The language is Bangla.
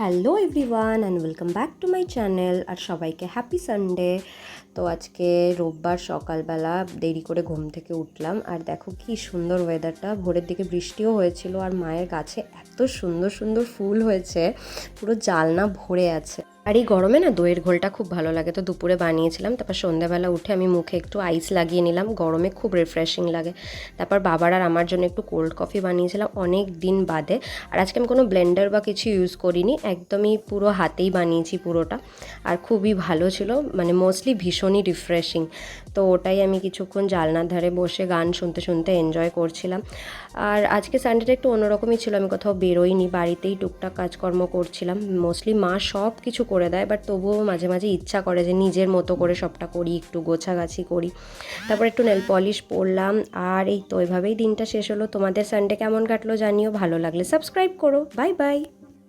Hello everyone and welcome back to my channel. আর সবাইকে হ্যাপি সানডে। তো আজকে রোববার সকালবেলা দেরি করে ঘুম থেকে উঠলাম, আর দেখো কি সুন্দর ওয়েদারটা। ভোরের দিকে বৃষ্টিও হয়েছিল, আর মায়ের গাছে এত সুন্দর সুন্দর ফুল হয়েছে, পুরো জালনা ভরে আছে। আর এই গরমে না দইয়ের ঘোলটা খুব ভালো লাগে, তো দুপুরে বানিয়েছিলাম। তারপর সন্ধ্যাবেলা উঠে আমি মুখে একটু আইস লাগিয়ে নিলাম, গরমে খুব রিফ্রেশিং লাগে। তারপর বাবার আর আমার জন্য একটু কোল্ড কফি বানিয়েছিলাম অনেক দিন বাদে। আর আজকে আমি কোনো ব্লেন্ডার বা কিছু ইউজ করিনি, একদমই পুরো হাতেই বানিয়েছি পুরোটা। আর খুবই ভালো ছিল, মানে মোস্টলি ভীষণই রিফ্রেশিং। তো ওটাই আমি কিছুক্ষণ জানলার ধারে বসে গান শুনতে শুনতে এনজয় করছিলাম। আর আজকে সানডেটা একটু অন্যরকমই ছিল, আমি কোথাও বেরোইনি, বাড়িতেই টুকটাক কাজকর্ম করছিলাম। মোস্টলি মা সব কিছু করে দেয়, বাট তবুও মাঝে মাঝে ইচ্ছা করে যে নিজের মতো করে সবটা করি, একটু গোছাগাছি করি। তারপর একটু নেল পলিশ পরলাম, আর এই তো এভাবেই দিনটা শেষ হলো। তোমাদের সানডে কেমন কাটলো জানিও, ভালো লাগলে সাবস্ক্রাইব করো। Bye bye.